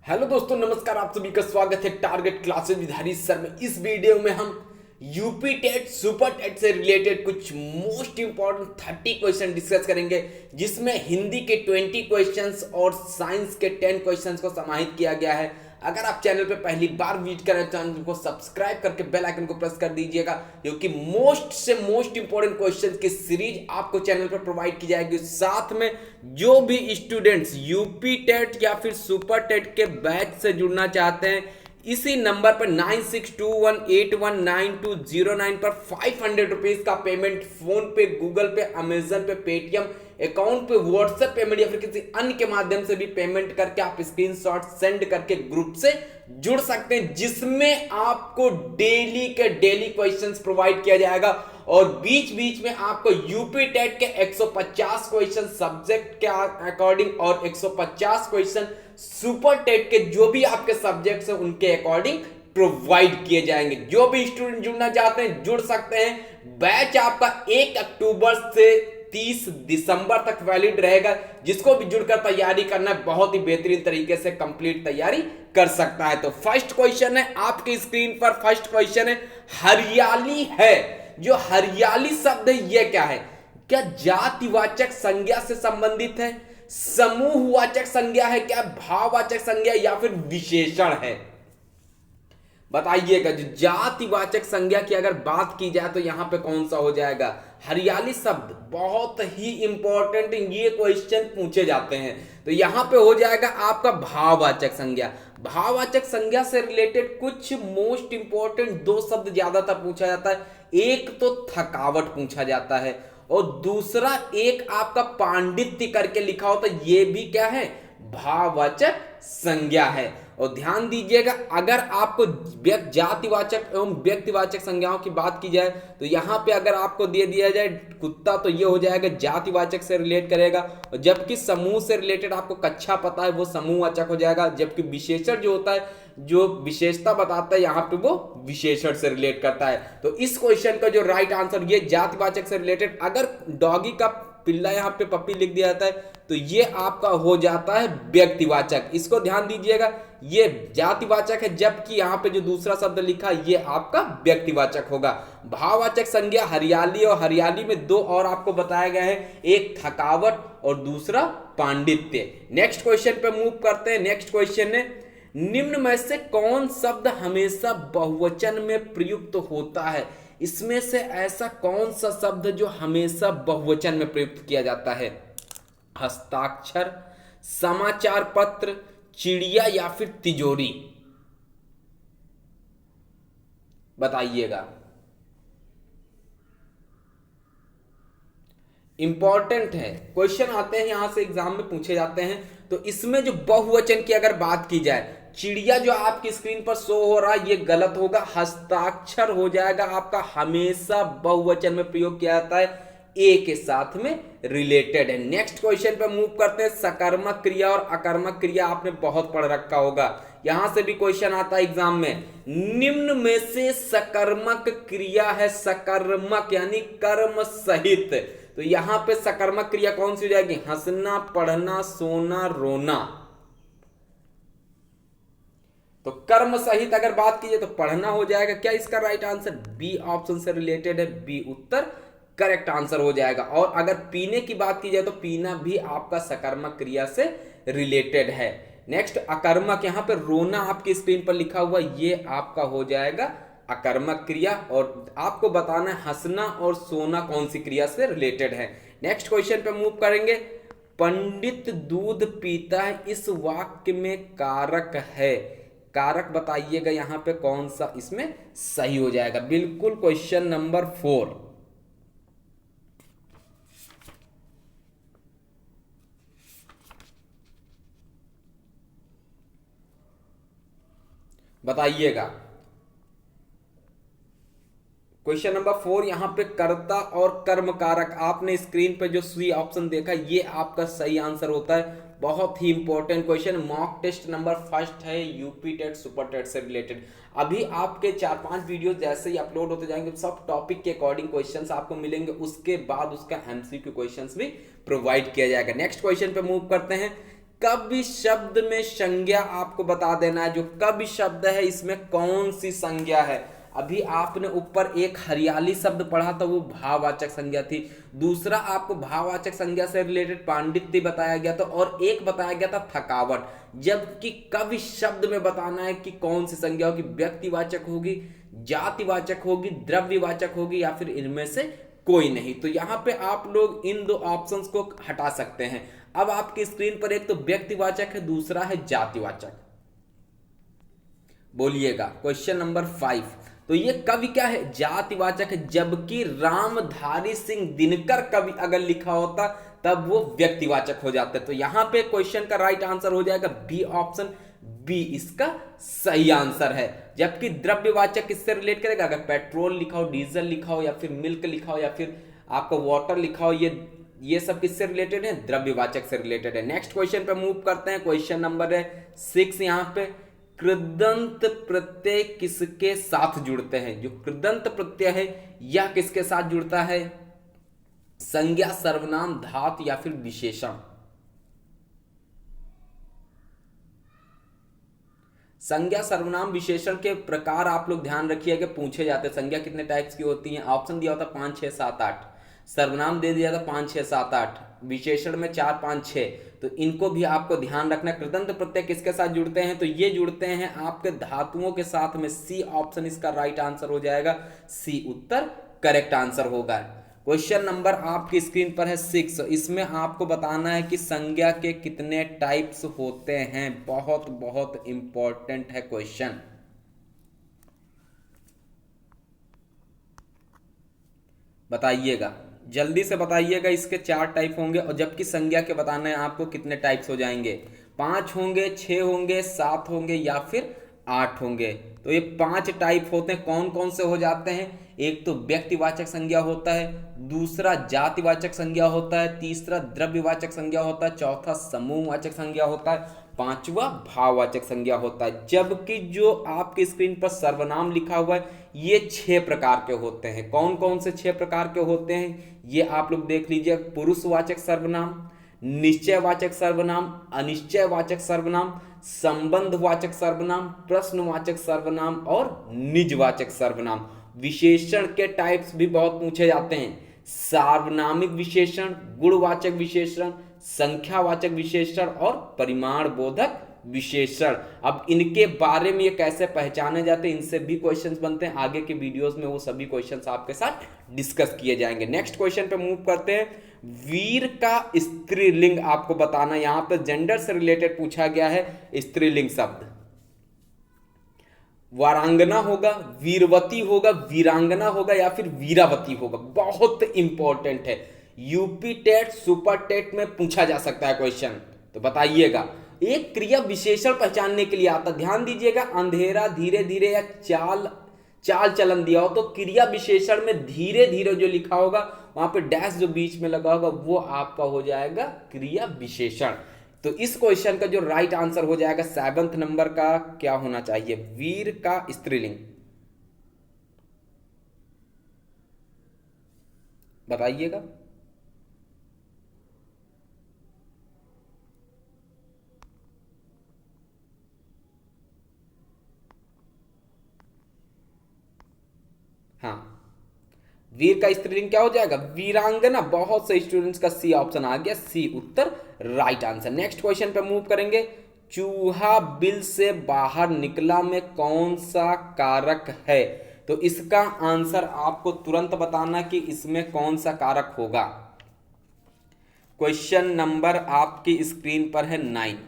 Hello दोस्तों, नमस्कार। आप सभी का स्वागत है target classes with Harish sir में। इस वीडियो में हम यूपी टेट सुपर टेट से रिलेटेड कुछ मोस्ट इंपॉर्टेंट 30 क्वेश्चन डिस्कस करेंगे, जिसमें हिंदी के 20 क्वेश्चंस और साइंस के 10 क्वेश्चंस को समाहित किया गया है। अगर आप चैनल पे पहली बार विजिट कर रहे हैं, चैनल को सब्सक्राइब करके बेल आइकन को प्रेस कर दीजिएगा, क्योंकि मोस्ट से मोस्ट इंपॉर्टेंट क्वेश्चंस की सीरीज आपको चैनल पर प्रोवाइड की जाएगी। साथ में जो भी स्टूडेंट्स यूपी टेट या फिर सुपर टेट के बैच से जुड़ना चाहते हैं, इसी नंबर पर 9621819209 पर 500 रुपीज का पेमेंट फोन पे, गूगल पे, अमेजन पे, पेटीएम अकाउंट पे, व्हाट्सएप पेमेंट या फिर किसी अन्य के माध्यम से भी पेमेंट करके आप स्क्रीनशॉट सेंड करके ग्रुप से जुड़ सकते हैं, जिसमें आपको डेली के डेली क्वेश्चंस प्रोवाइड किया जाएगा और बीच बीच में आपको यूपी टेट के 150 क्वेश्चन सब्जेक्ट के अकॉर्डिंग और 150 क्वेश्चन सुपर टेट के जो भी आपके सब्जेक्ट्स हैं उनके अकॉर्डिंग प्रोवाइड किए जाएंगे। जो भी स्टूडेंट जुड़ना चाहते हैं जुड़ सकते हैं। बैच आपका 1 अक्टूबर से 30 दिसंबर तक वैलिड रहेगा। जिसको भी जुड़कर तैयारी करना है, बहुत ही बेहतरीन तरीके से कंप्लीट तैयारी कर सकता है। तो फर्स्ट क्वेश्चन है आपकी स्क्रीन पर। फर्स्ट क्वेश्चन है, हरियाली है। जो हरियाली शब्द है यह क्या है? क्या जातिवाचक संज्ञा से संबंधित है, समूहवाचक संज्ञा है, क्या भाववाचक संज्ञा या फिर विशेषण है? बताइएगा। जो जातिवाचक संज्ञा की अगर बात की जाए तो यहां पे कौन सा हो जाएगा? हरियाली शब्द बहुत ही इंपॉर्टेंट ये क्वेश्चन पूछे जाते हैं, तो यहां पे हो जाएगा आपका भाववाचक संज्ञा। भाववाचक संज्ञा से रिलेटेड कुछ मोस्ट इंपॉर्टेंट दो शब्द ज्यादातर पूछा जाता है। एक तो थकावट पूछा जाता है और दूसरा एक आपका पांडित्य करके लिखा होता है, ये भी क्या है? भाववाचक संज्ञा है। और ध्यान दीजिएगा, अगर आपको जातिवाचक एवं व्यक्तिवाचक संज्ञाओं की बात की जाए तो यहां पे अगर आपको दे दिया जाए कुत्ता तो ये हो जाएगा जातिवाचक से रिलेट करेगा, और जबकि समूह से रिलेटेड आपको कक्षा पता है वो समूहवाचक हो जाएगा, जबकि विशेषण जो होता है, जो विशेषता बताता है, यहाँ पे वो विशेषण से रिलेट करता है। तो इस क्वेश्चन का जो राइट आंसर ये जातिवाचक से रिलेटेड, अगर डॉगी का पिल्ला यहाँ पे पप्पी लिख दिया जाता है तो ये आपका हो जाता है व्यक्तिवाचक। इसको ध्यान दीजिएगा, ये जातिवाचक है, जबकि यहाँ पे जो दूसरा शब्द लिखा ये आपका व्यक्तिवाचक होगा। भाववाचक संज्ञा हरियाली, और हरियाली में दो और आपको बताया गया है, एक थकावट और दूसरा पांडित्य। नेक्स्ट क्वेश्चन पे मूव करते हैं। नेक्स्ट क्वेश्चन है, निम्न में से कौन शब्द हमेशा बहुवचन में प्रयुक्त होता है? इसमें से ऐसा कौन सा शब्द जो हमेशा बहुवचन में प्रयुक्त किया जाता है? हस्ताक्षर, समाचार पत्र, चिड़िया या फिर तिजोरी? बताइएगा। इंपॉर्टेंट है, क्वेश्चन आते हैं यहां से एग्जाम में पूछे जाते हैं। तो इसमें जो बहुवचन की अगर बात की जाए, चिड़िया जो आपकी स्क्रीन पर शो हो रहा है ये गलत होगा। हस्ताक्षर हो जाएगा आपका, हमेशा बहुवचन में प्रयोग किया जाता है, ए के साथ में रिलेटेड है। नेक्स्ट क्वेश्चन पे मूव करते हैं। सकर्मक क्रिया और अकर्मक क्रिया आपने बहुत पढ़ रखा होगा, यहां से भी क्वेश्चन आता है एग्जाम में। निम्न में से सकर्मक क्रिया है, सकर्मक यानी कर्म सहित, तो यहां पे सकर्मक क्रिया कौन सी हो जाएगी? हंसना, पढ़ना, सोना, रोना। तो कर्म सहित अगर बात कीजिए तो पढ़ना हो जाएगा। क्या इसका राइट आंसर बी ऑप्शन से रिलेटेड है? बी उत्तर करेक्ट आंसर हो जाएगा। और अगर पीने की बात की जाए तो पीना भी आपका सकर्मक क्रिया से रिलेटेड है। नेक्स्ट अकर्मक, यहां पे रोना आपकी स्क्रीन पर लिखा हुआ, ये आपका हो जाएगा अकर्मक क्रिया। और आपको बताना है हंसना और सोना कौन सी क्रिया से रिलेटेड है। नेक्स्ट क्वेश्चन पे मूव करेंगे। पंडित दूध पीता है, इस वाक्य में कारक है। कारक बताइएगा यहां पे कौन सा इसमें सही हो जाएगा? बिल्कुल क्वेश्चन नंबर 4। बताइएगा। क्वेश्चन नंबर 4 यहां पे कर्ता और कर्म कारक, आपने स्क्रीन पे जो सी ऑप्शन देखा ये आपका सही आंसर होता है। बहुत ही important question, mock test number first है यूपी टेट सुपर टेट से रिलेटेड। अभी आपके 4-5 वीडियो जैसे ही अपलोड होते जाएंगे सब टॉपिक के अकॉर्डिंग क्वेश्चंस आपको मिलेंगे, उसके बाद उसका एमसीक्यू क्वेश्चंस भी प्रोवाइड किया जाएगा। नेक्स्ट क्वेश्चन पे मूव करते हैं। कवि शब्द में संज्ञा आपको बता देना है। जो कवि शब्द है इसमें कौन सी संज्ञा है। अभी आपने ऊपर एक हरियाली शब्द पढ़ा था, वो भाववाचक संज्ञा थी। दूसरा आपको भाववाचक संज्ञा से रिलेटेड पांडित्य बताया गया था, और एक बताया गया था थकावट। जबकि कवि शब्द में बताना है कि कौन सी संज्ञा होगी, व्यक्तिवाचक होगी, जातिवाचक होगी, द्रव्यवाचक होगी, या फिर इनमें से कोई नहीं। तो यहाँ पे आप लोग इन दो ऑप्शंस को हटा सकते हैं। अब आपकी स्क्रीन पर एक तो व्यक्तिवाचक है, दूसरा है जातिवाचक। बोलिएगा क्वेश्चन नंबर 5। तो ये कवि क्या है, जातिवाचक है। जबकि रामधारी सिंह दिनकर कवि अगर लिखा होता तब वो व्यक्तिवाचक हो जाते। तो यहां पे क्वेश्चन का राइट आंसर हो जाएगा बी ऑप्शन, बी इसका सही आंसर है। जबकि द्रव्यवाचक किससे रिलेट करेगा, अगर पेट्रोल लिखा हो, डीजल लिखा हो, या फिर मिल्क लिखा हो, या फिर आपका वाटर लिखा हो, ये सब किससे रिलेटेड है, द्रव्यवाचक से रिलेटेड है। नेक्स्ट क्वेश्चन पे मूव करते हैं। क्वेश्चन नंबर है 6। यहां पे कृदंत प्रत्यय किसके साथ जुड़ते हैं। जो कृदंत प्रत्यय है यह किसके साथ जुड़ता है, संज्ञा, सर्वनाम, धातु या फिर विशेषण। संज्ञा, सर्वनाम, विशेषण के प्रकार आप लोग ध्यान रखिएगा, पूछे जाते हैं। संज्ञा कितने टाइप्स की होती हैं, ऑप्शन दिया होता 5 6 7 8, सर्वनाम दे दिया था 5 6 7 8, विशेषण में 4 5 6। तो इनको भी आपको ध्यान रखना। कृदंत प्रत्यय किसके साथ जुड़ते हैं, तो ये जुड़ते हैं आपके धातुओं के साथ में। सी ऑप्शन इसका राइट आंसर हो जाएगा, सी उत्तर करेक्ट आंसर होगा। क्वेश्चन नंबर आपकी स्क्रीन पर है 6। इसमें आपको बताना है कि संज्ञा के कितने टाइप्स होते हैं। बहुत बहुत इंपॉर्टेंट है क्वेश्चन। बताइएगा, जल्दी से बताइएगा। इसके 4 टाइप होंगे, और जबकि संज्ञा के बताना है आपको कितने टाइप्स हो जाएंगे। 5 होंगे, 6 होंगे, 7 होंगे, या फिर 8 होंगे। तो ये 5 टाइप होते हैं। कौन कौन से हो जाते हैं, एक तो व्यक्तिवाचक संज्ञा होता है, दूसरा जातिवाचक संज्ञा होता है, तीसरा द्रव्यवाचक संज्ञा होता है, चौथा समूहवाचक संज्ञा होता है, पांचवा भाववाचक संज्ञा होता है। जबकि जो आपकी स्क्रीन पर सर्वनाम लिखा हुआ है ये 6 प्रकार के होते हैं। कौन कौन से 6 प्रकार के होते हैं ये आप लोग देख लीजिए। पुरुषवाचक सर्वनाम, निश्चयवाचक सर्वनाम, अनिश्चयवाचक सर्वनाम, संबंधवाचक सर्वनाम, प्रश्नवाचक सर्वनाम और निजवाचक सर्वनाम। विशेषण के टाइप्स भी बहुत पूछे जाते हैं। सार्वनामिक विशेषण, गुणवाचक विशेषण, संख्यावाचक विशेषण और परिमाण बोधक विशेषण। अब इनके बारे में ये कैसे पहचाने जाते हैं, इनसे भी क्वेश्चंस बनते हैं। आगे के वीडियोस में वो सभी क्वेश्चंस आपके साथ डिस्कस किए जाएंगे। नेक्स्ट क्वेश्चन पे मूव करते हैं। वीर का स्त्रीलिंग आपको बताना, यहां पे जेंडर से रिलेटेड पूछा गया है। स्त्रीलिंग शब्द वारांगना होगा, वीरवती होगा, वीरांगना होगा, या फिर वीरावती होगा। बहुत इंपॉर्टेंट है, यूपी टेट, सुपर टेट में पूछा जा सकता है क्वेश्चन। तो बताइएगा। एक क्रिया विशेषण पहचानने के लिए आता, ध्यान दीजिएगा। अंधेरा, धीरे धीरे, या चाल चलन दिया हो तो क्रिया विशेषण में धीरे धीरे जो लिखा होगा वहां पे डैश जो बीच में लगा होगा वो आपका हो जाएगा क्रिया विशेषण। तो इस क्वेश्चन का जो राइट आंसर हो जाएगा 7th नंबर का क्या होना चाहिए, वीर का स्त्रीलिंग। बताइएगा। हाँ, वीर का स्त्रीलिंग क्या हो जाएगा, वीरांगना। बहुत से स्टूडेंट्स का सी ऑप्शन आ गया, सी उत्तर राइट आंसर। नेक्स्ट क्वेश्चन पे मूव करेंगे। चूहा बिल से बाहर निकला में कौन सा कारक है। तो इसका आंसर आपको तुरंत बताना कि इसमें कौन सा कारक होगा। क्वेश्चन नंबर आपकी स्क्रीन पर है 9।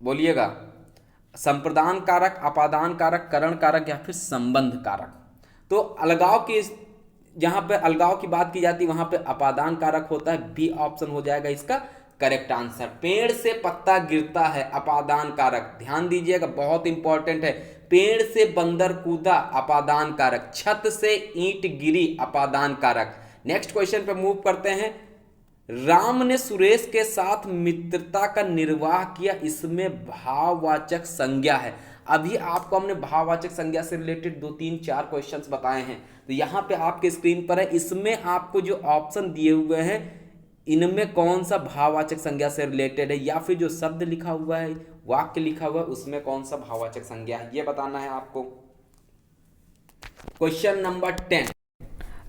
बोलिएगा। संप्रदान कारक, अपादान कारक, करण कारक, या फिर संबंध कारक। तो अलगाव की, जहां पे अलगाव की बात की जाती है वहां पे अपादान कारक होता है। बी ऑप्शन हो जाएगा इसका करेक्ट आंसर। पेड़ से पत्ता गिरता है, अपादान कारक। ध्यान दीजिएगा, बहुत इंपॉर्टेंट है। पेड़ से बंदर कूदा, अपादान कारक। छत से ईंट गिरी, अपादान कारक। नेक्स्ट क्वेश्चन पे मूव करते हैं। राम ने सुरेश के साथ मित्रता का निर्वाह किया, इसमें भाववाचक संज्ञा है। अभी आपको हमने भाववाचक संज्ञा से रिलेटेड 2 3 4 क्वेश्चंस बताए हैं। तो यहाँ पे आपके स्क्रीन पर है, इसमें आपको जो ऑप्शन दिए हुए हैं इनमें कौन सा भाववाचक संज्ञा से रिलेटेड है, या फिर जो शब्द लिखा हुआ है, वाक्य लिखा हुआ है, उसमें कौन सा भाववाचक संज्ञा है, ये बताना है आपको। क्वेश्चन नंबर 10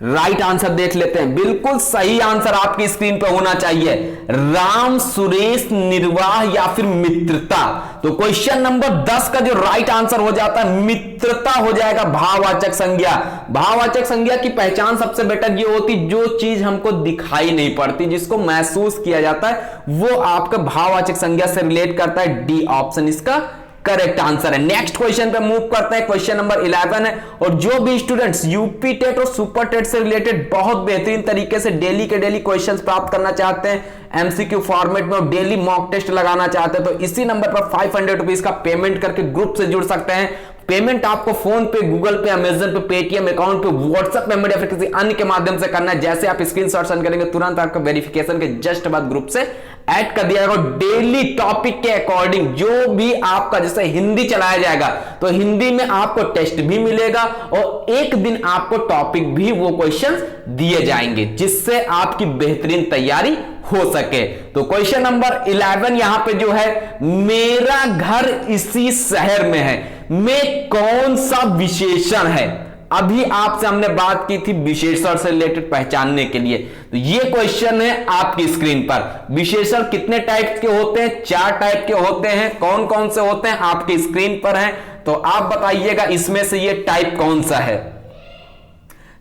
राइट आंसर देख लेते हैं। बिल्कुल सही आंसर आपकी स्क्रीन पे होना चाहिए, राम सुरेश निर्वाह या फिर मित्रता। तो क्वेश्चन नंबर 10 का जो राइट आंसर हो जाता है मित्रता हो जाएगा भाववाचक संज्ञा। भाववाचक संज्ञा की पहचान सबसे बेटर ये होती, जो चीज हमको दिखाई नहीं पड़ती, जिसको महसूस किया जाता है, वो आपका भाववाचक संज्ञा से रिलेट करता है। डी ऑप्शन इसका करेक्ट आंसर है। नेक्स्ट क्वेश्चन पे मूव करते हैं। क्वेश्चन नंबर 11 है, और जो भी स्टूडेंट्स यूपी टेट और सुपर टेट से रिलेटेड बहुत बेहतरीन तरीके से डेली के डेली क्वेश्चंस प्राप्त करना चाहते हैं एमसीक्यू फॉर्मेट में और डेली मॉक टेस्ट लगाना चाहते हैं, तो इसी नंबर पर 500 रुपीज का पेमेंट करके ग्रुप से जुड़ सकते हैं। पेमेंट आपको फोन पे, गूगल पे, अमेजन पे, पेटीएम अकाउंट पे, व्हाट्सएप पेमेंट या फिर किसी अन्य के माध्यम से करना है। जैसे आप स्क्रीनशॉट सेंड करेंगे तुरंत आपका वेरिफिकेशन के जस्ट बाद ग्रुप से ऐड कर दिया जाएगा। डेली टॉपिक के अकॉर्डिंग जो भी आपका, जैसे हिंदी चलाया जाएगा तो हिंदी में आपको टेस्ट भी मिलेगा और एक दिन आपको टॉपिक भी वो क्वेश्चन दिए जाएंगे, जिससे आपकी बेहतरीन तैयारी हो सके। तो क्वेश्चन नंबर 11 यहां पे जो है, मेरा घर इसी शहर में है, में कौन सा विशेषण है। अभी आपसे हमने बात की थी विशेषण से रिलेटेड पहचानने के लिए, तो ये क्वेश्चन है आपकी स्क्रीन पर। विशेषण कितने टाइप के होते हैं? 4 टाइप के होते हैं। कौन कौन से होते हैं आपकी स्क्रीन पर है, तो आप बताइएगा इसमें से ये टाइप कौन सा है।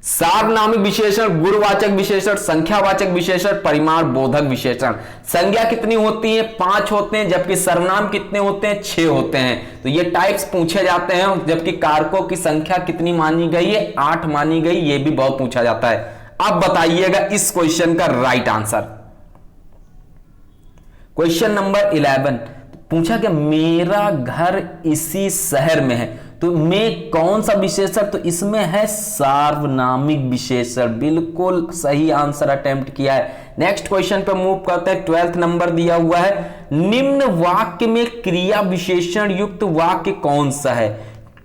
सार्वनामिक विशेषण, गुणवाचक विशेषण, संख्यावाचक विशेषण, परिमाण बोधक विशेषण। संज्ञा कितनी होती है? 5 होते हैं, जबकि सर्वनाम कितने होते हैं? 6 होते हैं। तो ये टाइप्स पूछे जाते हैं। जबकि कारकों की संख्या कितनी मानी गई है? 8 मानी गई, ये भी बहुत पूछा जाता है। अब बताइएगा इस क्वेश्चन का राइट आंसर। क्वेश्चन नंबर 11 पूछा कि मेरा घर इसी शहर में है, तो में कौन सा विशेषण? तो इसमें है सार्वनामिक विशेषण। बिल्कुल सही आंसर अटेम्प्ट किया है। नेक्स्ट क्वेश्चन पे मूव करते हैं। 12th नंबर दिया हुआ है, निम्न वाक्य में क्रिया विशेषण युक्त वाक्य कौन सा है?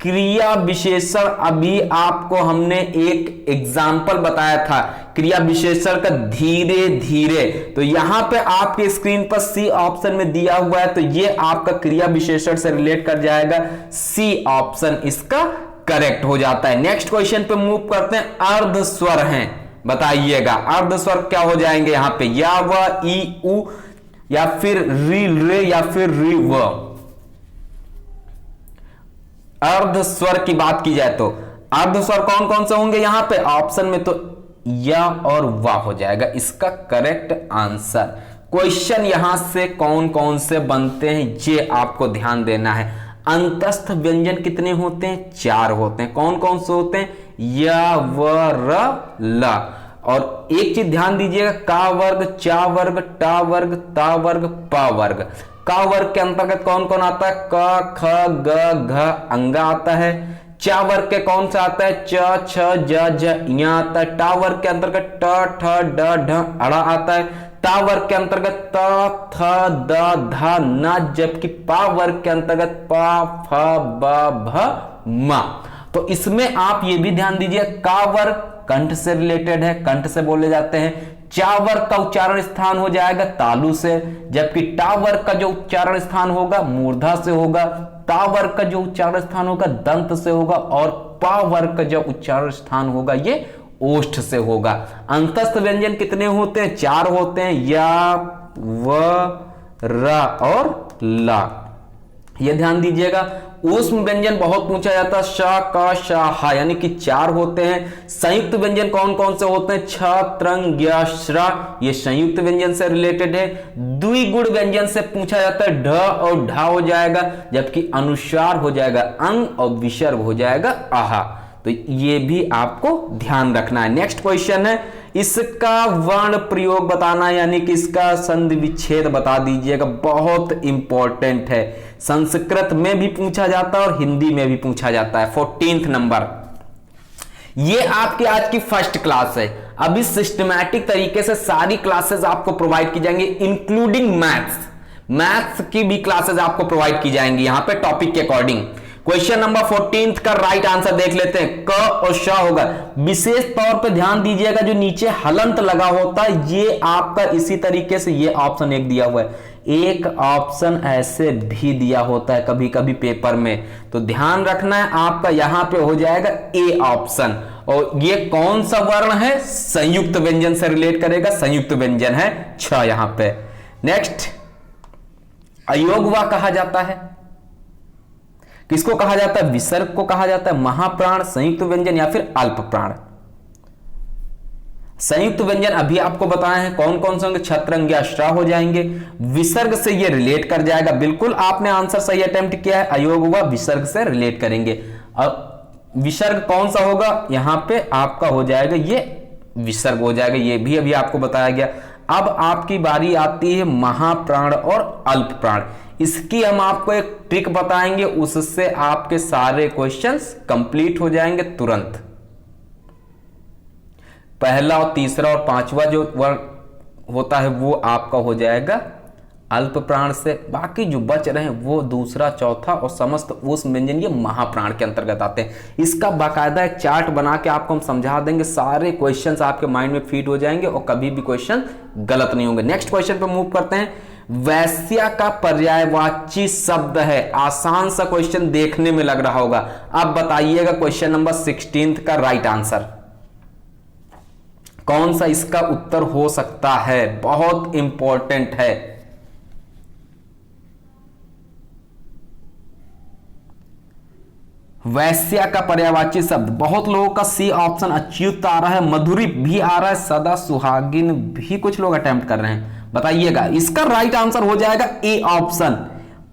क्रिया विशेषण, अभी आपको हमने एक एग्जाम्पल बताया था क्रिया विशेषण का, धीरे धीरे। तो यहां पे आपके स्क्रीन पर सी ऑप्शन में दिया हुआ है, तो ये आपका क्रिया विशेषण से रिलेट कर जाएगा। सी ऑप्शन इसका करेक्ट हो जाता है। नेक्स्ट क्वेश्चन पे मूव करते हैं। अर्ध स्वर हैं, बताइएगा अर्ध स्वर क्या हो जाएंगे यहां पे? या, व, ई, उ, या फिर री, रे, या फिर री, व। अर्ध स्वर की बात की जाए तो अर्ध स्वर कौन कौन से होंगे यहां पे ऑप्शन में? तो या और वा हो जाएगा इसका करेक्ट आंसर। क्वेश्चन यहां से कौन कौन से बनते हैं ये आपको ध्यान देना है। अंतस्थ व्यंजन कितने होते हैं? 4 होते हैं। कौन कौन से होते हैं? या, व, र, ल। और एक चीज ध्यान दीजिएगा, का वर्ग, चा वर्ग, टा वर्ग, ता वर्ग, पा वर्ग। का वर्ग के अंतर्गत कौन कौन आता है? क, ख, ग, घ, अंगा आता है। चा वर्ग के कौन सा आता है? च, छ, ज, झ, ञ आता है। टा वर्ग के अंतर्गत ट, ठ, ड, ढ, अड़ा आता है। ता वर्ग के अंतर्गत त, थ, द, ध, न, जबकि पा वर्ग के अंतर्गत प, फ, ब, भ, म। तो इसमें आप ये भी ध्यान दीजिए, का वर्ग कंठ से रिलेटेड है, कंठ से बोले जाते हैं। चा वर्ग का उच्चारण स्थान हो जाएगा तालु से, जबकि टा वर्ग का जो उच्चारण स्थान होगा मूर्धा से होगा। ता वर्ग का जो उच्चारण स्थान होगा दंत से होगा, और पा वर्ग का जो उच्चारण स्थान होगा ये ओष्ठ से होगा। अंतस्थ व्यंजन कितने होते हैं? 4 होते हैं, या, व, र और ला। ये ध्यान दीजिएगा। ऊष्म व्यंजन बहुत पूछा जाता है, श, क, श, ह, यानी कि 4 होते हैं। संयुक्त व्यंजन कौन कौन से होते हैं? छ, त्रंग, ज्ञ, श्र, ये संयुक्त व्यंजन से रिलेटेड है। द्विगुण व्यंजन से पूछा जाता है, ढ और ढा हो जाएगा, जबकि अनुस्वार हो जाएगा अंग और विसर्ग हो जाएगा आहा। तो ये भी आपको ध्यान रखना है। नेक्स्ट क्वेश्चन है, इसका वर्ण प्रयोग बताना, यानी कि इसका संधि विच्छेद बता दीजिएगा। बहुत इंपॉर्टेंट है, संस्कृत में भी पूछा जाता है और हिंदी में भी पूछा जाता है। 14th नंबर, ये आपकी आज की फर्स्ट क्लास है। अभी सिस्टमैटिक तरीके से सारी क्लासेस आपको प्रोवाइड की जाएंगी, इंक्लूडिंग मैथ्स की भी क्लासेस आपको प्रोवाइड की जाएंगी यहां पे टॉपिक के अकॉर्डिंग। क्वेश्चन नंबर 14 का राइट आंसर देख लेते हैं। क और श होगा। विशेष तौर पे ध्यान दीजिएगा, जो नीचे हलंत लगा होता है ये आपका इसी तरीके से, ये ऑप्शन एक दिया हुआ है, एक ऑप्शन ऐसे भी दिया होता है कभी कभी पेपर में, तो ध्यान रखना है आपका यहां पे हो जाएगा ए ऑप्शन। और ये कौन सा वर्ण है, संयुक्त व्यंजन से रिलेट करेगा, संयुक्त व्यंजन है छ यहां पे। नेक्स्ट, अयोगवा कहा जाता है, किसको कहा जाता है, विसर्ग को कहा जाता है, महाप्राण, संयुक्त व्यंजन या फिर अल्प प्राण। संयुक्त व्यंजन अभी आपको बताए हैं कौन कौन से होंगे, छत्रंग अष्टा हो जाएंगे। विसर्ग से ये रिलेट कर जाएगा, बिल्कुल आपने आंसर सही अटेम्प्ट किया है, अयोग व विसर्ग से रिलेट करेंगे। अब विसर्ग कौन सा होगा, यहां पे आपका हो जाएगा ये विसर्ग हो जाएगा, ये भी अभी आपको बताया गया। अब आपकी बारी आती है महाप्राण और अल्प प्राण। इसकी हम आपको एक ट्रिक बताएंगे, उससे आपके सारे क्वेश्चंस कंप्लीट हो जाएंगे तुरंत। पहला और तीसरा और पांचवा जो वर्ण होता है वो आपका हो जाएगा अल्प प्राण से, बाकी जो बच रहे हैं वो दूसरा, चौथा और समस्त उस व्यंजन ये महाप्राण के अंतर्गत आते हैं। इसका बाकायदा एक चार्ट बना के आपको हम समझा देंगे, सारे क्वेश्चंस आपके माइंड में फीड हो जाएंगे और कभी भी क्वेश्चन गलत नहीं होंगे। नेक्स्ट क्वेश्चन पे मूव करते हैं। वैश्या का पर्यायवाची शब्द है, आसान सा क्वेश्चन देखने में लग रहा होगा। अब बताइएगा क्वेश्चन नंबर 16 का राइट आंसर कौन सा इसका उत्तर हो सकता है, बहुत इंपॉर्टेंट है। वैश्या का पर्यायवाची शब्द, बहुत लोगों का सी ऑप्शन अच्युत आ रहा है, मधुरी भी आ रहा है, सदा सुहागिन भी कुछ लोग अटेम्प्ट कर रहे हैं। बताइएगा इसका राइट आंसर हो जाएगा ए ऑप्शन,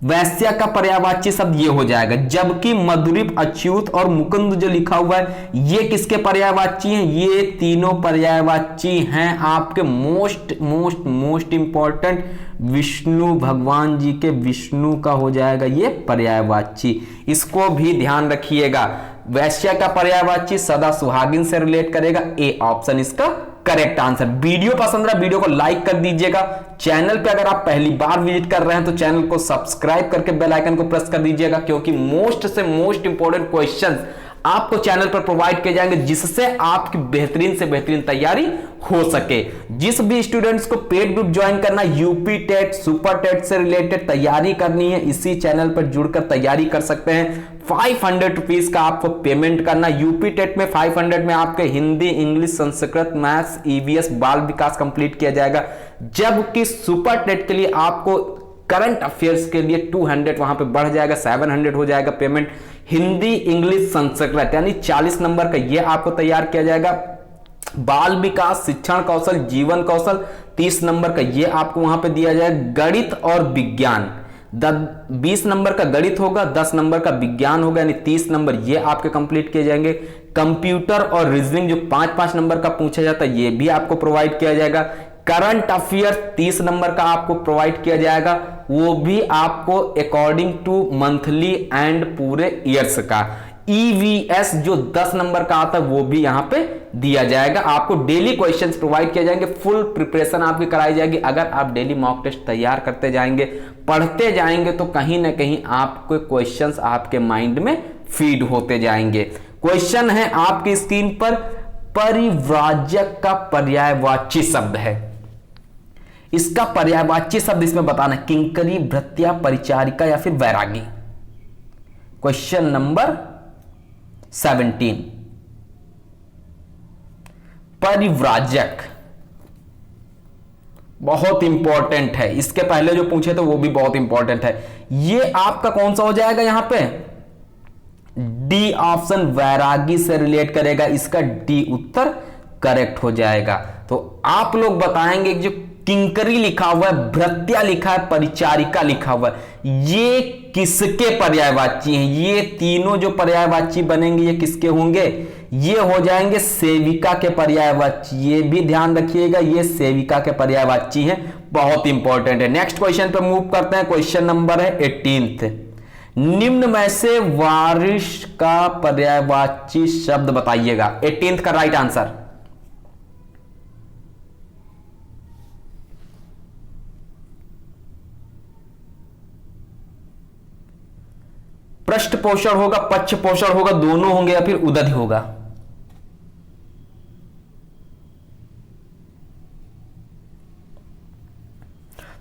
वैश्या का पर्यायवाची शब्द ये हो जाएगा। जबकि मधुरीप, अच्युत और मुकुंद जो लिखा हुआ है ये किसके पर्यायवाची हैं, ये तीनों पर्यायवाची हैं आपके most most most important Vishnu भगवान जी के, विष्णु का हो जाएगा ये पर्यायवाची। इसको भी ध्यान रखिएगा, वैश्या का पर्यायवाची सदा सुहागिन से रिलेट करेगा, ए ऑप्शन इसका करेक्ट आंसर। वीडियो पसंद रहा वीडियो को लाइक कर दीजिएगा। चैनल पे अगर आप पहली बार विजिट कर रहे हैं तो चैनल को सब्सक्राइब करके बेल आइकन को प्रेस कर दीजिएगा, क्योंकि मोस्ट से मोस्ट इंपॉर्टेंट क्वेश्चंस आपको चैनल पर प्रोवाइड किए जाएंगे, जिससे आपकी बेहतरीन से बेहतरीन तैयारी हो सके। जिस भी स्टूडेंट्स को पेड ग्रुप ज्वाइन करना, यूपी टेट, सुपर टेट से रिलेटेड तैयारी करनी है, इसी चैनल पर जुड़कर तैयारी कर सकते हैं। 500 रुपीज का आपको पेमेंट करना। यूपी टेट में 500 में आपके Hindi, English, Sanskrit, maths, EVS, बाल विकास कंप्लीट किया जाएगा। जबकि सुपर टेट के लिए आपको करंट अफेयर्स के लिए 200 वहां पे बढ़ जाएगा, 700 हो जाएगा पेमेंट। हिंदी, इंग्लिश, संस्कृत यानी 40 नंबर का ये आपको तैयार किया जाएगा। बाल विकास, शिक्षण कौशल, जीवन कौशल 30 नंबर का ये आपको वहां पे दिया जाएगा। गणित और विज्ञान 20 नंबर का गणित होगा, 10 नंबर का विज्ञान होगा, यानी 30 नंबर ये आपके कंप्लीट किए जाएंगे। कंप्यूटर और रीजनिंग जो 5-5 नंबर का पूछा जाता है ये भी आपको प्रोवाइड किया जाएगा। करंट अफेयर 30 नंबर का आपको प्रोवाइड किया जाएगा, वो भी आपको अकॉर्डिंग टू मंथली एंड पूरे ईयर्स का। ईवीएस जो 10 नंबर का आता है वो भी यहां पे दिया जाएगा। आपको डेली क्वेश्चंस प्रोवाइड किया जाएंगे, फुल प्रिपरेशन आपकी कराई जाएगी। अगर आप डेली मॉक टेस्ट तैयार करते जाएंगे, पढ़ते जाएंगे, तो कहीं ना कहीं आपके क्वेश्चंस आपके माइंड में फीड होते जाएंगे। क्वेश्चन है आपकी स्क्रीन पर, परिव्राजक का पर्यायवाची शब्द है, इसका पर्यायवाची शब्द इसमें बताना, किंकरी, भृत्या, परिचारिका या फिर वैरागी। क्वेश्चन नंबर 17, परिव्राजक बहुत इंपॉर्टेंट है, इसके पहले जो पूछे थे वो भी बहुत इंपॉर्टेंट है। ये आपका कौन सा हो जाएगा, यहां पे डी ऑप्शन, वैरागी से रिलेट करेगा, इसका डी उत्तर करेक्ट हो जाएगा। तो आप लोग बताएंगे जो किंकरी लिखा हुआ है, भृत्या लिखा है, परिचारिका लिखा हुआ है, ये किसके पर्यायवाची हैं? ये तीनों जो पर्यायवाची बनेंगे ये किसके होंगे? ये हो जाएंगे सेविका के पर्यायवाची। ये भी ध्यान रखिएगा, ये सेविका के पर्यायवाची हैं, बहुत इंपॉर्टेंट है। नेक्स्ट क्वेश्चन पे मूव करते हैं। क्वेश्चन नंबर है 18। निम्न में से वारिश का पर्यायवाची शब्द बताइएगा। 18 का राइट आंसर पृष्ठ पोषण होगा, पक्ष पोषण होगा, दोनों होंगे, या फिर उदध होगा?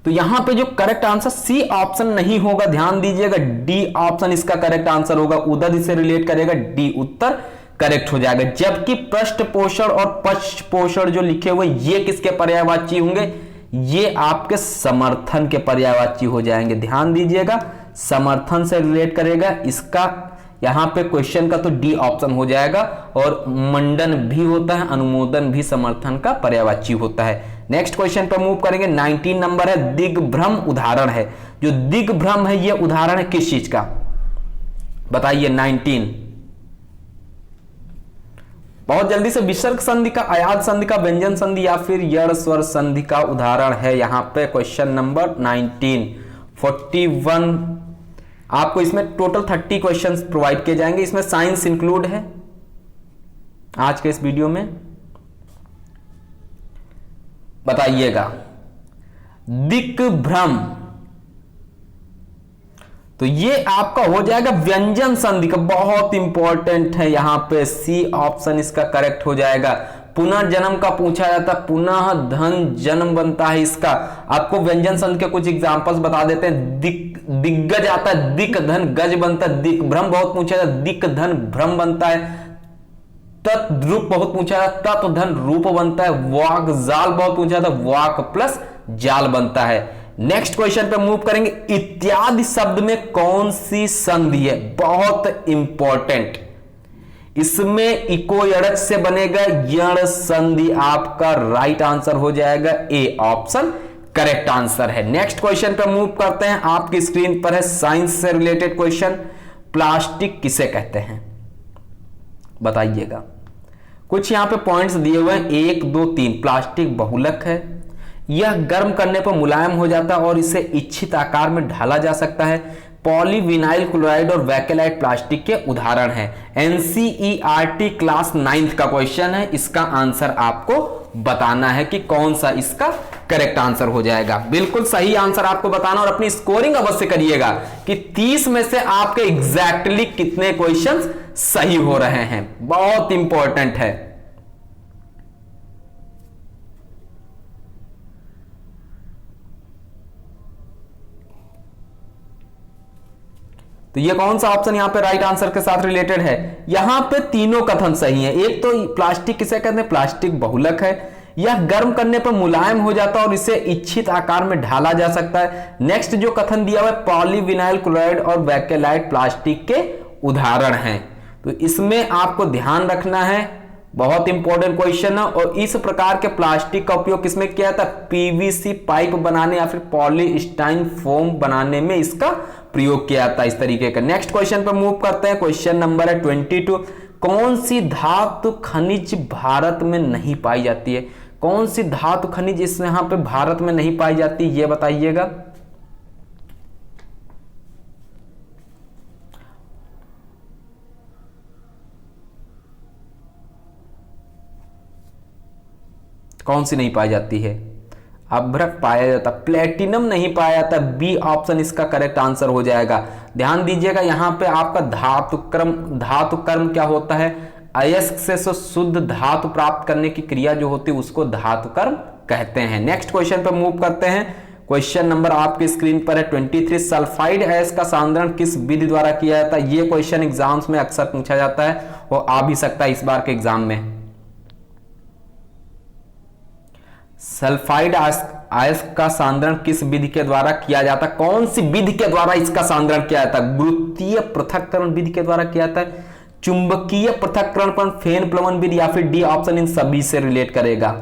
तो यहां पे जो करेक्ट आंसर सी ऑप्शन नहीं होगा, ध्यान दीजिएगा, डी ऑप्शन इसका करेक्ट आंसर होगा। उदध से रिलेट करेगा, डी उत्तर करेक्ट हो जाएगा। जबकि पृष्ठ पोषण और पक्ष पोषण जो लिखे हुए ये किसके पर्यायवाची होंगे? ये आपके समर्थन के पर्यायवाची हो जाएंगे। ध्यान दीजिएगा, समर्थन से रिलेट करेगा, इसका यहां पे क्वेश्चन का तो डी ऑप्शन हो जाएगा। और मंडन भी होता है, अनुमोदन भी समर्थन का पर्यायवाची होता है। नेक्स्ट क्वेश्चन पर मूव करेंगे। 19 नंबर है, दिग्भ्रम उदाहरण है। जो दिग्भ्रम है ये उदाहरण है किस चीज का? बताइए 19। बहुत जल्दी से विसर्ग संधि का, आयात संधि का, व्यंजन संधि या फिर यड़ स्वर संधि का उदाहरण है यहां पे क्वेश्चन नंबर 19। 41 आपको इसमें टोटल 30 क्वेश्चंस प्रोवाइड किए जाएंगे। इसमें साइंस इंक्लूड है आज के इस वीडियो में। बताइएगा दिग्भ्रम, तो ये आपका हो जाएगा व्यंजन संधि का, बहुत इंपॉर्टेंट है यहां पे, सी ऑप्शन इसका करेक्ट हो जाएगा। पुनर्जन्म का पूछा जाता है, पुनः धन जन्म बनता है इसका। आपको व्यंजन संधि के कुछ एग्जांपल्स बता देते हैं। दिग्गज आता है, दिक धन गज बनता है। दिग्भ्रम बहुत पूछा जाता है, दिक धन भ्रम बनता है। तद्रूप बहुत पूछा जाता, तत् धन रूप बनता है। वाक जाल बहुत पूछा जाता, वाक प्लस जाल बनता है। नेक्स्ट क्वेश्चन पे मूव करेंगे। इत्यादि शब्द में कौन सी संधि है? बहुत इंपॉर्टेंट, इसमें इको यड़क से बनेगा यण संधि, आपका राइट आंसर हो जाएगा, ए ऑप्शन करेक्ट आंसर है। नेक्स्ट क्वेश्चन पे मूव करते हैं। आपकी स्क्रीन पर है साइंस से रिलेटेड क्वेश्चन। प्लास्टिक किसे कहते हैं? बताइएगा। कुछ यहां पे पॉइंट्स दिए हुए हैं, 1 2 3। प्लास्टिक बहुलक है, यह गर्म करने पर मुलायम हो जाता है और इसे इच्छित आकार में ढाला जा सकता है। पॉलीविनाइल क्लोराइड और वैकेलाइट प्लास्टिक के उदाहरण है। एनसीईआरटी क्लास 9th का क्वेश्चन है। इसका आंसर आपको बताना है कि कौन सा इसका करेक्ट आंसर हो जाएगा। बिल्कुल सही आंसर आपको बताना और अपनी स्कोरिंग अवश्य करिएगा कि 30 में से आपके एग्जैक्टली कितने क्वेश्चंस सही हो रहे हैं, बहुत इंपॉर्टेंट है। तो ये कौन सा ऑप्शन यहां पे राइट आंसर के साथ रिलेटेड है? यहां पे तीनों कथन सही है। एक तो प्लास्टिक किसे कहते हैं? प्लास्टिक बहुलक है, यह गर्म करने पर मुलायम हो जाता है और इसे इच्छित आकार में ढाला जा सकता है। नेक्स्ट जो कथन दिया हुआ है, पॉलीविनाइल क्लोराइड और वैकेलाइट प्लास्टिक के उदाहरण हैं। तो इसमें आपको ध्यान रखना है, बहुत इंपॉर्टेंट क्वेश्चन है। और इस प्रकार के प्लास्टिक का उपयोग किसमें किया जाता है? पीवीसी पाइप बनाने या फिर पॉलीस्टाइन फोम बनाने में इसका प्रयोग किया जाता है इस तरीके का। नेक्स्ट क्वेश्चन पर मूव करते हैं। क्वेश्चन नंबर है 22। कौन सी धातु खनिज भारत में नहीं पाई जाती है? कौन सी धातु खनिज इस यहां पे भारत में नहीं पाई जाती, ये बताइएगा। कौन सी नहीं पाई जाती है? अभ्रक पाया जाता, प्लेटिनम नहीं पाया जाता, बी ऑप्शन इसका करेक्ट आंसर हो जाएगा। ध्यान दीजिएगा यहां पे आपका धातु कर्म क्या होता है? अयस्क से शुद्ध धातु प्राप्त करने की क्रिया जो होती है उसको धातु कर्म कहते हैं। नेक्स्ट क्वेश्चन पर मूव करते हैं। क्वेश्चन नंबर आपकी स्क्रीन पर है 23। सल्फाइड अयस्क का सांद्रण किस विधि द्वारा किया जाता है? ये क्वेश्चन एग्जाम्स में अक्सर पूछा जाता है और आ भी सकता है इस बार के एग्जाम में। सल्फाइड अयस्क का सांद्रण किस विधि के द्वारा किया जाता है? कौन सी विधि के द्वारा इसका सांद्रण किया जाता है? गुरुत्वीय पृथक्करण विधि के द्वारा किया जाता है, चुंबकीय पृथक्करण पर फेन प्लवन विधि, या फिर डी ऑप्शन इन सभी से रिलेट करेगा।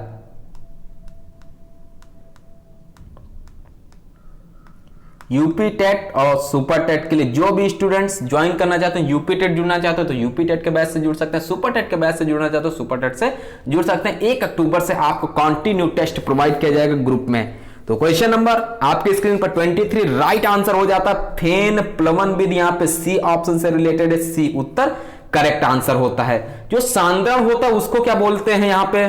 यूपी टेट और सुपर टेट के लिए जो भी स्टूडेंट्स ज्वाइन करना चाहते हैं, यूपी टेट जुड़ना चाहते हो तो यूपी टेट के बैच से जुड़ सकते हैं, सुपर टेट के बैच से जुड़ना चाहते हो सुपर टेट से जुड़ सकते हैं। 1 अक्टूबर से आपको कंटिन्यू टेस्ट प्रोवाइड किया जाएगा ग्रुप में। तो क्वेश्चन नंबर आपकी स्क्रीन पर 23 राइट आंसर हो जाता है फेन प्लवन विधि, यहां पे सी ऑप्शन से रिलेटेड है, सी उत्तर करेक्ट आंसर होता है। जो सांद्रण होता है उसको क्या बोलते हैं? यहां पे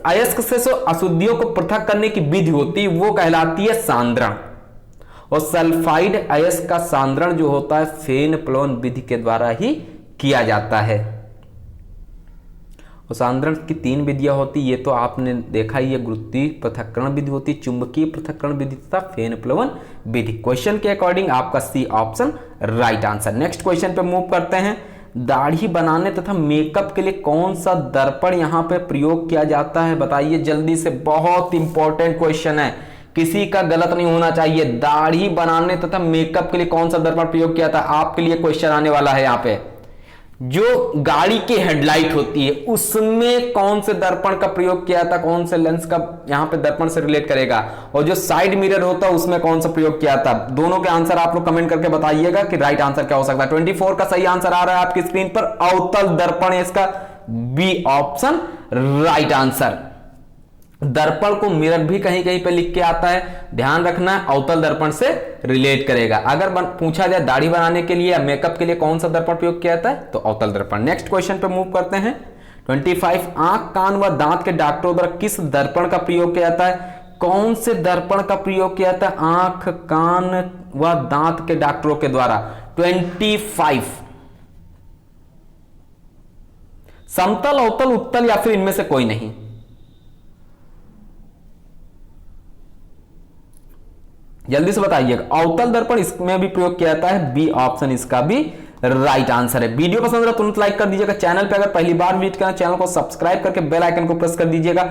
अयस्क से अशुद्धियों को पृथक करने की विधि होती है वो कहलाती है सांद्रण। और सल्फाइड अयस्क का सांद्रण जो होता है फेन प्लोन विधि के द्वारा ही किया जाता है। और सांद्रण की 3 विधियां होती, ये तो आपने देखा ही है, गुरुत्वीय पृथक्करण विधि होती, चुंबकीय पृथक्करण विधि तथा फेन प्लवन विधि। क्वेश्चन के अकॉर्डिंग आपका C option right answer. Next question पे मूव करते हैं। दाढ़ी बनाने तथा मेकअप के लिए कौन सा दर्पण यहां पे प्रयोग किया जाता है, बताइए जल्दी से, बहुत इंपॉर्टेंट क्वेश्चन है, किसी का गलत नहीं होना चाहिए। दाढ़ी बनाने तथा मेकअप के लिए कौन सा दर्पण प्रयोग किया था, आपके लिए क्वेश्चन आने वाला है। यहां पे जो गाड़ी की हेडलाइट होती है उसमें कौन से दर्पण का प्रयोग किया था, कौन से लेंस का यहां पे दर्पण से रिलेट करेगा, और जो साइड मिरर होता है उसमें कौन सा प्रयोग किया था। दोनों के आंसर आप लोग कमेंट करके बताइएगा कि राइट आंसर क्या हो सकता है। 24 का सही आंसर आ रहा है आपकी स्क्रीन पर, अवतल दर्पण है इसका बी ऑप्शन राइट आंसर। दर्पण को मिरर भी कहीं कहीं पे लिख के आता है, ध्यान रखना है, अवतल दर्पण से रिलेट करेगा। अगर पूछा जाए दाढ़ी बनाने के लिए या मेकअप के लिए कौन सा दर्पण प्रयोग किया जाता है, तो अवतल दर्पण। नेक्स्ट क्वेश्चन पे मूव करते हैं। 25 आंख कान व दांत के डॉक्टरों द्वारा किस दर्पण का प्रयोग किया जाता है, कौन से दर्पण का प्रयोग किया जाता है आंख कान व दांत के डॉक्टरों के द्वारा। 25 समतल, अवतल, उत्तल या फिर इनमें से कोई नहीं। जल्दी से बताइएगा। अवतल दर्पण इसमें भी प्रयोग किया जाता है, बी ऑप्शन इसका भी राइट आंसर है। वीडियो पसंद है तुरंत लाइक कर दीजिएगा। चैनल पे अगर पहली बार विजिट करें चैनल को सब्सक्राइब करके बेल आइकन को प्रेस कर दीजिएगा।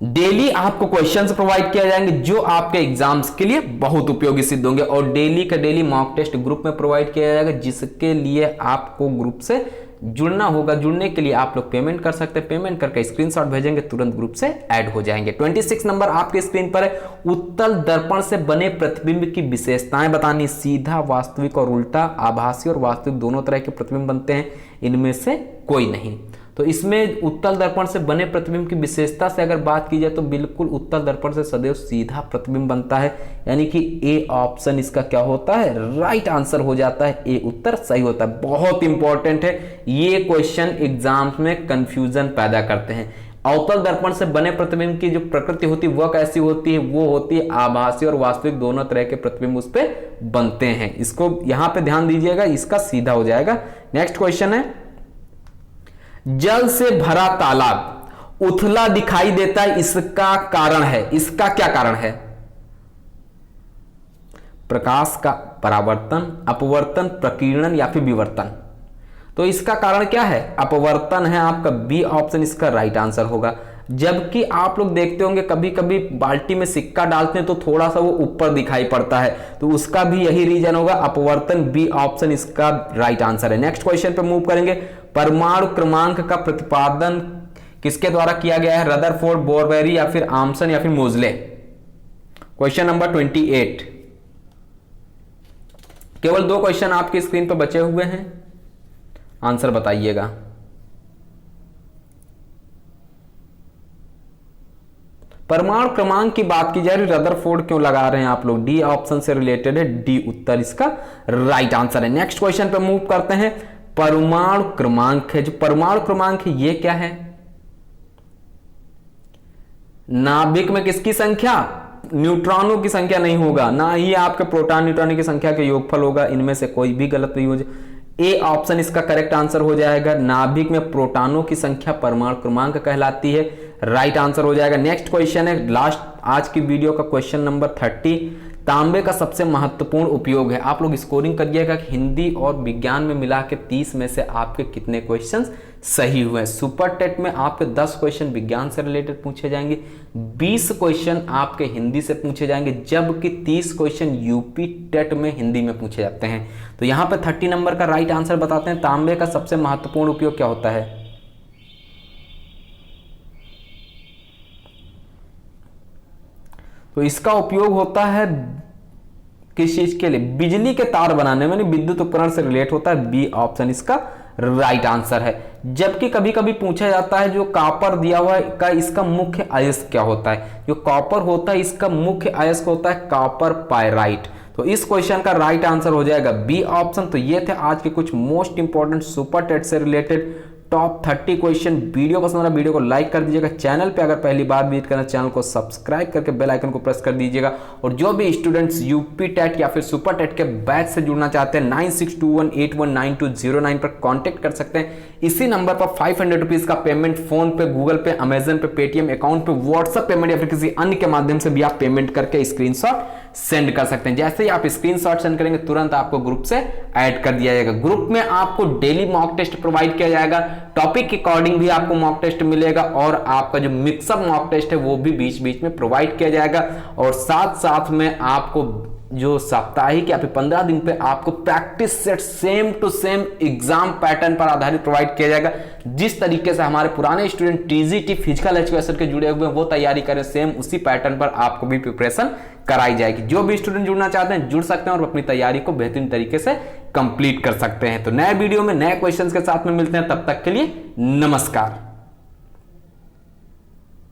डेली आपको क्वेश्चंस प्रोवाइड किए जाएंगे जो आपके एग्जाम्स के लिए बहुत उपयोगी सिद्ध होंगे, और डेली का डेली मॉक टेस्ट ग्रुप में प्रोवाइड किया जाएगा, जिसके लिए आपको ग्रुप से जुड़ना होगा। जुड़ने के लिए आप लोग पेमेंट कर सकते हैं, पेमेंट करके स्क्रीनशॉट भेजेंगे, तुरंत ग्रुप से ऐड हो जाएंगे। 26 नंबर आपके स्क्रीन पर है। उत्तल दर्पण से बने प्रतिबिंब की विशेषताएं बतानी, सीधा, वास्तविक और उल्टा, आभासी और वास्तविक दोनों तरह के प्रतिबिंब बनते हैं, इनमें से कोई नहीं। तो इसमें उत्तल दर्पण से बने प्रतिबिंब की विशेषता से अगर बात की जाए तो बिल्कुल उत्तल दर्पण से सदैव सीधा प्रतिबिंब बनता है, यानी कि ए ऑप्शन इसका क्या होता है, राइट आंसर हो जाता है। ए उत्तर सही होता है। बहुत इंपॉर्टेंट है ये क्वेश्चन, एग्जाम्स में कंफ्यूजन पैदा करते हैं। अवतल दर्पण से बने प्रतिबिंब की जो प्रकृति होती है वह कैसी होती है, वो होती है आभासी और वास्तविक दोनों तरह के प्रतिबिंब उस पर बनते हैं। इसको यहां पे ध्यान दीजिएगा, इसका सीधा हो जाएगा। नेक्स्ट क्वेश्चन है। जल से भरा तालाब उथला दिखाई देता है, इसका कारण है, इसका क्या कारण है। प्रकाश का परावर्तन, अपवर्तन, प्रकीर्णन या फिर विवर्तन। तो इसका कारण क्या है, अपवर्तन है आपका बी ऑप्शन इसका राइट आंसर होगा। जबकि आप लोग देखते होंगे कभी कभी बाल्टी में सिक्का डालते हैं तो थोड़ा सा वो ऊपर दिखाई पड़ता है, तो उसका भी यही रीजन होगा, अपवर्तन, बी ऑप्शन इसका राइट आंसर है। नेक्स्ट क्वेश्चन पे मूव करेंगे। परमाणु क्रमांक का प्रतिपादन किसके द्वारा किया गया है, रदरफोर्ड, बोरबेरी या फिर आमसन या फिर मोजले। Question number 28। केवल 2 क्वेश्चन आपकी स्क्रीन पर बचे हुए हैं, आंसर बताइएगा। परमाणु क्रमांक की बात की जाए, रदरफोर्ड क्यों लगा रहे हैं आप लोग, डी ऑप्शन से रिलेटेड है, डी उत्तर इसका राइट आंसर है। नेक्स्ट क्वेश्चन पे मूव करते हैं। परमाणु क्रमांक है, जो परमाणु क्रमांक है ये क्या है, नाभिक में किसकी संख्या, न्यूट्रॉनों की संख्या नहीं होगा, ना ही आपके प्रोटॉन न्यूट्रॉन की संख्या के योगफल होगा, इनमें से कोई भी गलत नहीं हो जाए। ए ऑप्शन इसका करेक्ट आंसर हो जाएगा। नाभिक में प्रोटॉनों की संख्या परमाणु क्रमांक कहलाती है, राइट आंसर हो जाएगा। नेक्स्ट क्वेश्चन है लास्ट आज की वीडियो का क्वेश्चन नंबर 30। तांबे का सबसे महत्वपूर्ण उपयोग है, आप लोग स्कोरिंग करिएगा कि हिंदी और विज्ञान में मिला के 30 में से आपके कितने क्वेश्चंस सही हुए। सुपर टेट में आपके 10 क्वेश्चन विज्ञान से रिलेटेड पूछे जाएंगे, 20 क्वेश्चन आपके हिंदी से पूछे जाएंगे, जबकि 30 क्वेश्चन यूपी टेट में हिंदी में पूछे जाते हैं। तो यहाँ पे 30 नंबर का राइट आंसर बताते हैं, तांबे का सबसे महत्वपूर्ण उपयोग क्या होता है। तो इसका उपयोग होता है किस चीज के लिए, बिजली के तार बनाने में, विद्युत उपकरण से रिलेट होता है, बी ऑप्शन इसका राइट आंसर है। जबकि कभी कभी पूछा जाता है जो कॉपर दिया हुआ है का इसका मुख्य अयस्क क्या होता है, जो कॉपर होता है इसका मुख्य अयस्क होता है कॉपर पायराइट। तो इस क्वेश्चन का राइट आंसर हो जाएगा बी ऑप्शन। तो ये थे आज के कुछ मोस्ट इंपॉर्टेंट सुपर टेट से रिलेटेड टॉप 30 क्वेश्चन। वीडियो पसंद आ रहा वीडियो को लाइक कर दीजिएगा। चैनल पे अगर पहली बार विजिट करना चैनल को सब्सक्राइब करके बेल आइकन को प्रेस कर दीजिएगा। और जो भी स्टूडेंट्स यूपी टेट या फिर सुपर टेट के बैच से जुड़ना चाहते हैं 9621819209 पर कॉन्टेक्ट कर सकते हैं। इसी नंबर पर 500 रुपीज का पेमेंट फोन पे, गूगल पे, अमेजन पे, पेटीएम अकाउंट पे, व्हाट्सएप पेमेंट या फिर किसी अन्य के माध्यम से भी आप पेमेंट करके स्क्रीनशॉट सेंड कर सकते हैं। जैसे ही आप स्क्रीनशॉट सेंड करेंगे तुरंत आपको ग्रुप से ऐड कर दिया जाएगा। ग्रुप में आपको डेली मॉक टेस्ट प्रोवाइड किया जाएगा, टॉपिक के अकॉर्डिंग भी आपको मॉक टेस्ट मिलेगा और आपका जो मिक्सअप मॉक टेस्ट है वो भी बीच बीच में प्रोवाइड किया जाएगा। और साथ साथ में आपको जो साप्ताहिक या फिर 15 दिन पे आपको practice set same to same exam pattern पर आधारित प्रोवाइड किया जाएगा। जिस तरीके से हमारे पुराने स्टूडेंट टीजीटी फिजिकल एजुकेशन के जुड़े हुए हैं वो तैयारी करें, सेम उसी पैटर्न पर आपको भी प्रिपरेशन कराई जाएगी। जो भी स्टूडेंट जुड़ना चाहते हैं जुड़ सकते हैं और अपनी तैयारी को बेहतरीन तरीके से कंप्लीट कर सकते हैं। तो नए वीडियो में नए क्वेश्चंस के साथ में मिलते हैं, तब तक के लिए नमस्कार।